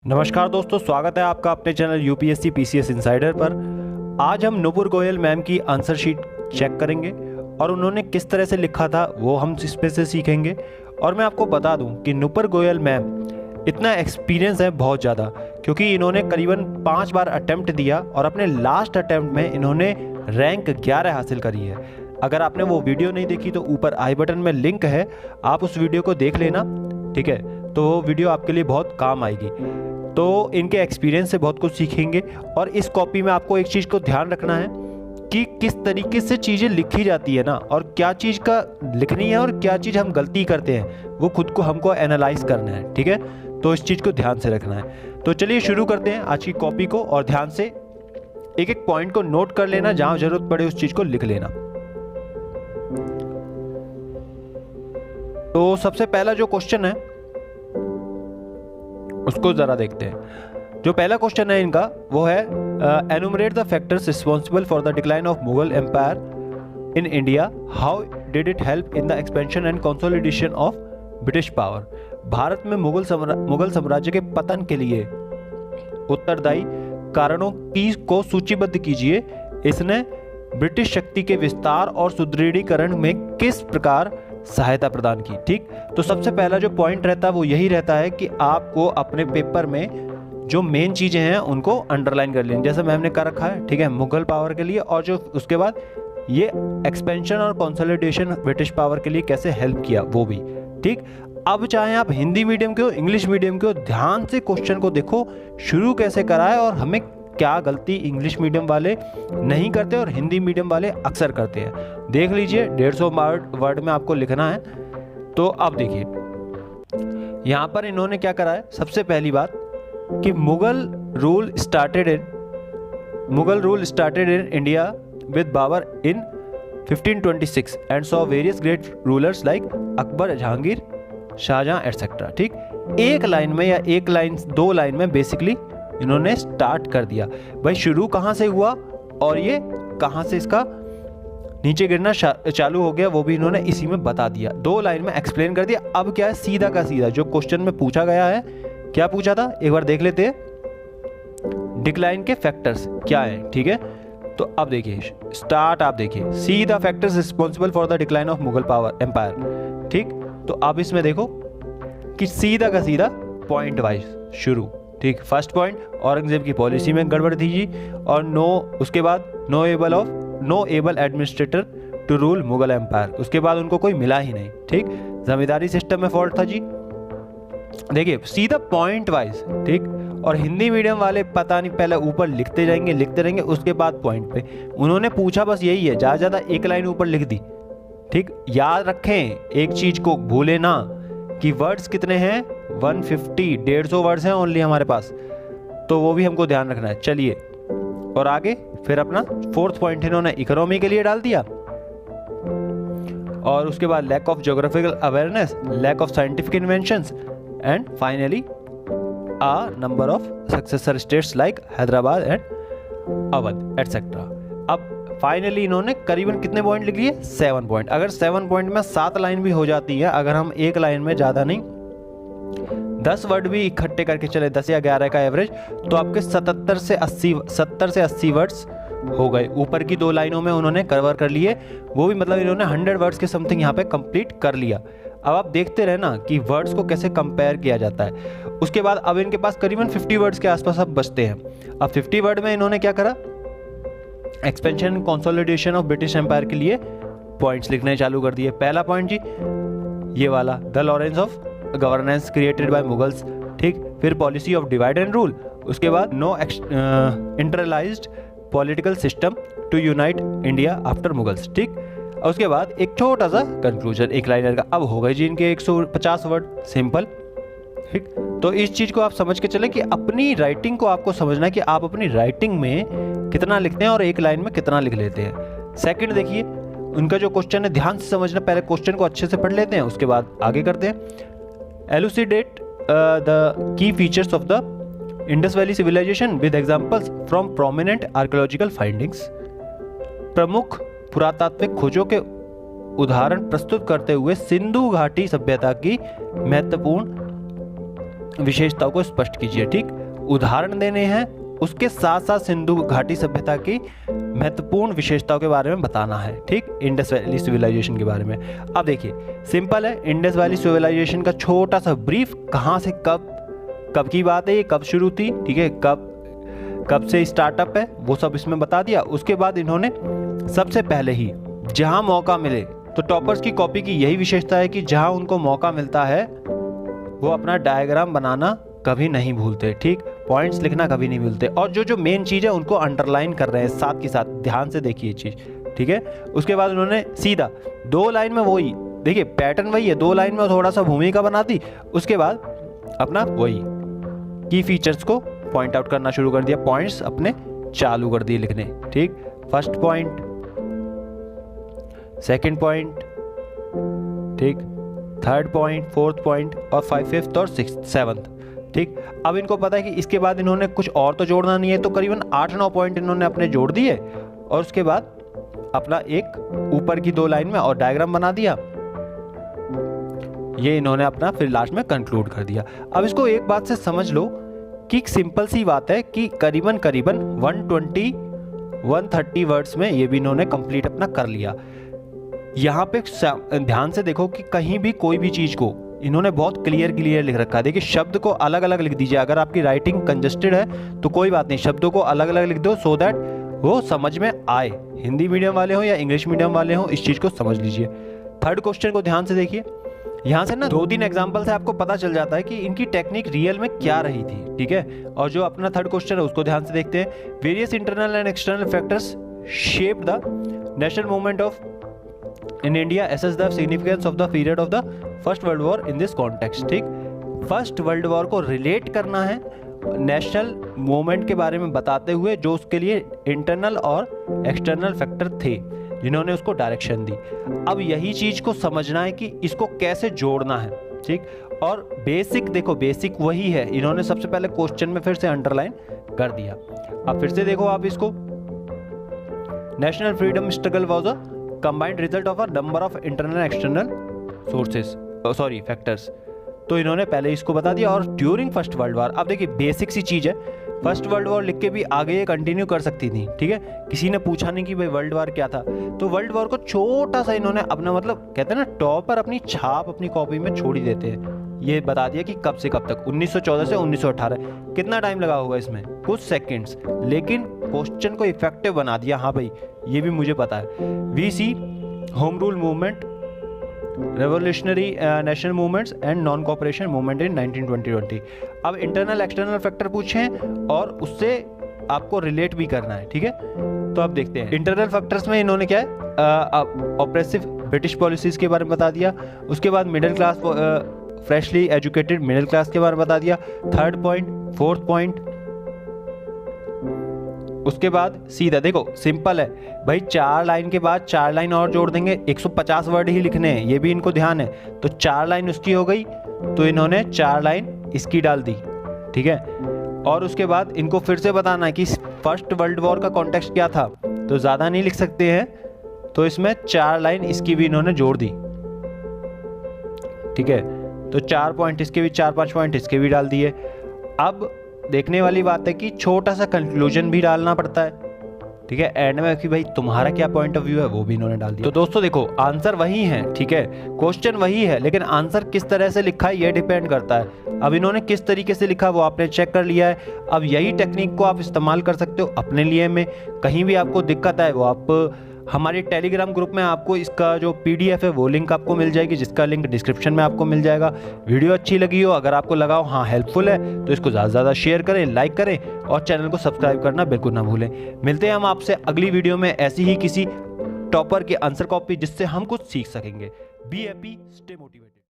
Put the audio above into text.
नमस्कार दोस्तों, स्वागत है आपका अपने चैनल यूपीएससी पीसीएस इनसाइडर पर। आज हम नुपुर गोयल मैम की आंसर शीट चेक करेंगे और उन्होंने किस तरह से लिखा था वो हम इसमें से सीखेंगे। और मैं आपको बता दूं कि नुपुर गोयल मैम इतना एक्सपीरियंस है बहुत ज़्यादा, क्योंकि इन्होंने करीबन 5 बार अटैम्प्ट दिया और अपने लास्ट अटैम्प्ट में इन्होंने रैंक 11 हासिल करी है। अगर आपने वो वीडियो नहीं देखी तो ऊपर आई बटन में लिंक है, आप उस वीडियो को देख लेना, ठीक है। तो वो वीडियो आपके लिए बहुत काम आएगी। तो इनके एक्सपीरियंस से बहुत कुछ सीखेंगे। और इस कॉपी में आपको एक चीज़ को ध्यान रखना है कि किस तरीके से चीज़ें लिखी जाती है ना, और क्या चीज़ का लिखनी है और क्या चीज़ हम गलती करते हैं, वो खुद को हमको एनालाइज करना है, ठीक है। तो इस चीज़ को ध्यान से रखना है। तो चलिए शुरू करते हैं आज की कॉपी को, और ध्यान से एक एक पॉइंट को नोट कर लेना, जहाँ ज़रूरत पड़े उस चीज़ को लिख लेना। तो सबसे पहला जो क्वेश्चन है उसको जरा देखते हैं। जो पहला क्वेश्चन है इनका वो है enumerate the factors responsible for the decline of Mughal empire in India, how did it help in the expansion and consolidation of British power. भारत में मुगल साम्राज्य के पतन के लिए उत्तरदायी कारणों को सूचीबद्ध कीजिए। इसने ब्रिटिश शक्ति के विस्तार और सुदृढ़ीकरण में किस प्रकार सहायता प्रदान की। ठीक, तो सबसे पहला जो पॉइंट रहता है वो यही रहता है कि आपको अपने पेपर में जो मेन चीजें हैं उनको अंडरलाइन कर लेनी, जैसे मैम ने कर रखा है, ठीक है, मुगल पावर के लिए, और जो उसके बाद ये एक्सपेंशन और कंसोलिडेशन ब्रिटिश पावर के लिए कैसे हेल्प किया वो भी। ठीक, अब चाहे आप हिंदी मीडियम के हो, इंग्लिश मीडियम के हो, ध्यान से क्वेश्चन को देखो, शुरू कैसे करा है और हमें क्या गलती इंग्लिश मीडियम वाले नहीं करते और हिंदी मीडियम वाले अक्सर करते हैं। देख लीजिए, 150 वर्ड में आपको लिखना है। तो अब देखिए यहां पर इन्होंने क्या करा है। सबसे पहली बात कि Mughal rule started in India with Babur in 1526 and saw various great rulers like Akbar, Jahangir, Shahjahan etcetera. ठीक, एक लाइन में या एक लाइन दो लाइन में बेसिकली इन्होंने स्टार्ट कर दिया। भाई शुरू कहां से हुआ और ये कहां से इसका नीचे गिरना चालू हो गया वो भी इन्होंने इसी में बता दिया, 2 लाइन में एक्सप्लेन कर दिया। अब क्या है, सीधा का सीधा जो क्वेश्चन में पूछा गया है, क्या पूछा था एक बार देख लेते हैं। डिक्लाइन के फैक्टर्स क्या है, ठीक है। तो अब देखिए स्टार्ट, आप देखिए, see the factors responsible for the decline of Mughal power empire. ठीक, तो अब इसमें देखो कि सीधा का सीधा पॉइंट वाइज शुरू। ठीक, फर्स्ट पॉइंट, औरंगजेब की पॉलिसी में गड़बड़ थी जी, और उसके बाद no able administrator to rule Mughal empire, उसके बाद उनको कोई मिला ही नहीं। ठीक, जमींदारी सिस्टम में फॉल्ट था जी। देखिए सीधा पॉइंट वाइज। ठीक, और हिंदी मीडियम वाले पता नहीं पहले ऊपर लिखते रहेंगे उसके बाद पॉइंट पे। उन्होंने पूछा बस यही है, ज़्यादा एक लाइन ऊपर लिख दी। ठीक, याद रखें एक चीज को, भूले ना कि वर्ड्स कितने हैं, 150 वर्ड्स हैं ओनली हमारे पास, तो वो भी हमको ध्यान रखना है। चलिए और आगे फिर अपना 4th पॉइंट इन्होंने इकोनॉमी के लिए डाल दिया, और उसके बाद lack of geographical awareness, lack of scientific inventions, and finally a number of successor states like Hyderabad and Awadh etcetera. अब फाइनली इन्होंने करीबन कितने पॉइंट लिख लिए, 7 पॉइंट। अगर 7 पॉइंट में 7 लाइन भी हो जाती है, अगर हम एक लाइन में ज़्यादा नहीं 10 वर्ड भी इकट्ठे करके चले, 10 या 11 का एवरेज, तो आपके 70 से 80 वर्ड्स हो गए। ऊपर की 2 लाइनों में उन्होंने कवर कर लिए, वो भी मतलब इन्होंने 100 वर्ड्स के समथिंग यहाँ पे कंप्लीट कर लिया। अब आप देखते रहे ना कि वर्ड्स को कैसे कंपेयर किया जाता है। उसके बाद अब इनके पास करीबन 50 वर्ड्स के आसपास अब बचते हैं। अब 50 वर्ड में इन्होंने क्या करा, expansion consolidation of British empire के लिए पॉइंट्स लिखने चालू कर दिए। पहला पॉइंट जी ये वाला, the Lawrence of governance created by Mughals. ठीक, फिर policy of divide and rule, उसके बाद no internalised political system to unite India after Mughals. ठीक, और उसके बाद एक छोटा सा कंक्लूजन एक लाइनर का। अब हो गए जी इनके 150 वर्ड सिंपल। ठीक, तो इस चीज को आप समझ के चले कि अपनी राइटिंग को आपको समझना है कि आप अपनी राइटिंग में कितना लिखते हैं और एक लाइन में कितना लिख लेते हैं। सेकंड देखिए उनका जो क्वेश्चन है, ध्यान से समझना, पहले क्वेश्चन को अच्छे से पढ़ लेते हैं, उसके बाद आगे करते हैं। Elucidate the key features of the Indus valley civilisation with examples from prominent archaeological findings. प्रमुख पुरातात्विक खोजों के उदाहरण प्रस्तुत करते हुए सिंधु घाटी सभ्यता की महत्वपूर्ण विशेषताओं को स्पष्ट कीजिए। ठीक, उदाहरण देने हैं, उसके साथ साथ सिंधु घाटी सभ्यता की महत्वपूर्ण विशेषताओं के बारे में बताना है। ठीक, इंडस वैली सिविलाइजेशन के बारे में। अब देखिए सिंपल है, इंडस वैली सिविलाइजेशन का छोटा सा ब्रीफ, कहाँ से कब की बात है, ये कब शुरू थी, ठीक है, कब से स्टार्टअप है, वो सब इसमें बता दिया। उसके बाद इन्होंने सबसे पहले ही जहां मौका मिले, तो टॉपर्स की कॉपी की यही विशेषता है कि जहां उनको मौका मिलता है वो अपना डायग्राम बनाना कभी नहीं भूलते। ठीक, पॉइंट्स लिखना कभी नहीं भूलते, और जो मेन चीज़ है उनको अंडरलाइन कर रहे हैं साथ के साथ, ध्यान से देखिए चीज़। ठीक है, उसके बाद उन्होंने सीधा 2 लाइन में वही, देखिए पैटर्न वही है, 2 लाइन में थोड़ा सा भूमिका बना दी, उसके बाद अपना वही की फीचर्स को पॉइंट आउट करना शुरू कर दिया, पॉइंट्स अपने चालू कर दिए लिखने। ठीक, फर्स्ट पॉइंट, सेकंड पॉइंट, ठीक, थर्ड पॉइंट, फोर्थ पॉइंट, और फिफ्थ और सिक्स्थ, सेवंथ। ठीक, अब इनको पता है कि इसके बाद इन्होंने कुछ और तो जोड़ना नहीं है, तो करीबन 8-9 पॉइंट इन्होंने अपने जोड़ दिए, और उसके बाद अपना एक ऊपर की 2 लाइन में और डायग्राम बना दिया। ये इन्होंने अपना फिर लास्ट में कंक्लूड कर दिया। अब इसको एक बात से समझ लो कि एक सिंपल सी बात है कि करीबन 120-130 वर्ड्स में ये भी इन्होंने कंप्लीट अपना कर लिया। यहाँ पे ध्यान से देखो कि कहीं भी कोई भी चीज़ को इन्होंने बहुत क्लियर लिख रखा है। देखिए शब्द को अलग अलग लिख दीजिए, अगर आपकी राइटिंग कंजस्टेड है तो कोई बात नहीं, शब्दों को अलग अलग लिख दो सो दैट वो समझ में आए। हिंदी मीडियम वाले हो या इंग्लिश मीडियम वाले हो, इस चीज़ को समझ लीजिए। थर्ड क्वेश्चन को ध्यान से देखिए, यहाँ से ना 2-3 एग्जाम्पल से आपको पता चल जाता है कि इनकी टेक्निक रियल में क्या रही थी। ठीक है, और जो अपना थर्ड क्वेश्चन है उसको ध्यान से देखते हैं। Various internal and external factors shape the national movement of in India, assess the significance of the period of the First World War in this context. ठीक, फर्स्ट वर्ल्ड वॉर को relate करना है नेशनल मूवमेंट के बारे में बताते हुए, जो उसके लिए इंटरनल और एक्सटर्नल फैक्टर थे जिन्होंने उसको डायरेक्शन दी। अब यही चीज को समझना है कि इसको कैसे जोड़ना है। ठीक, और बेसिक देखो, बेसिक वही है, इन्होंने सबसे पहले क्वेश्चन में फिर से अंडरलाइन कर दिया। अब फिर से देखो आप इसको, national freedom struggle was a combined result of a number of internal and external sources, sorry factors, तो इन्होंने पहले इसको बता दिया। और ड्यूरिंग फर्स्ट वर्ल्ड वॉर, अब देखिए बेसिक सी चीज है, फर्स्ट वर्ल्ड वॉर लिख के भी आगे ये कंटिन्यू कर सकती थी। ठीक है, किसी ने पूछा नहीं कि भाई वर्ल्ड वॉर क्या था, तो वर्ल्ड वॉर को छोटा सा इन्होंने अपना, मतलब कहते हैं ना टॉप पर अपनी छाप अपनी कॉपी में छोड़ ही देते हैं। ये बता दिया कि कब से कब तक, 1914 से 1918। कितना टाइम लगा होगा इसमें, कुछ सेकंड्स, लेकिन क्वेश्चन को इफेक्टिव बना दिया। हाँ भाई ये भी मुझे पता है। We see home rule movement, revolutionary national movements and non cooperation movement in 1920। अब इंटरनल एक्सटर्नल फैक्टर पूछे हैं और उससे आपको रिलेट भी करना है। ठीक है, तो अब देखते हैं इंटरनल फैक्टर्स में इन्होंने क्या है, ऑप्रेसिव ब्रिटिश पॉलिसीज के बारे में बता दिया। उसके बाद middle class, freshly educated middle class के बारे में बता दिया। थर्ड पॉइंट, फोर्थ पॉइंट, उसके बाद सीधा देखो सिंपल है भाई, 4 लाइन के बाद 4 लाइन और जोड़ देंगे, 150 वर्ड ही लिखने हैं, ये भी इनको ध्यान है। तो 4 लाइन उसकी हो गई, तो इन्होंने 4 लाइन इसकी डाल दी। ठीक है, और उसके बाद इनको फिर से बताना है कि फर्स्ट वर्ल्ड वॉर का कॉन्टेक्स्ट क्या था, तो ज़्यादा नहीं लिख सकते हैं, तो इसमें 4 लाइन इसकी भी इन्होंने जोड़ दी। ठीक है, तो 4 पॉइंट इसके भी, 4-5 पॉइंट इसके भी डाल दिए। अब देखने वाली बात है कि छोटा सा कंक्लूजन भी डालना पड़ता है। ठीक है, एंड में कि भाई तुम्हारा क्या पॉइंट ऑफ व्यू है, वो भी इन्होंने डाल दिया। तो दोस्तों देखो आंसर वही है, ठीक है, क्वेश्चन वही है, लेकिन आंसर किस तरह से लिखा है ये डिपेंड करता है। अब इन्होंने किस तरीके से लिखा वो आपने चेक कर लिया है। अब यही टेक्निक को आप इस्तेमाल कर सकते हो अपने लिए में। कहीं भी आपको दिक्कत आए वो आप हमारे टेलीग्राम ग्रुप में, आपको इसका जो PDF है वो लिंक आपको मिल जाएगी, जिसका लिंक डिस्क्रिप्शन में आपको मिल जाएगा। वीडियो अच्छी लगी हो, अगर आपको लगा हो हाँ हेल्पफुल है, तो इसको ज़्यादा से ज़्यादा शेयर करें, लाइक करें और चैनल को सब्सक्राइब करना बिल्कुल ना भूलें। मिलते हैं हम आपसे अगली वीडियो में ऐसी ही किसी टॉपर के आंसर कॉपी, जिससे हम कुछ सीख सकेंगे। Be happy, stay motivated.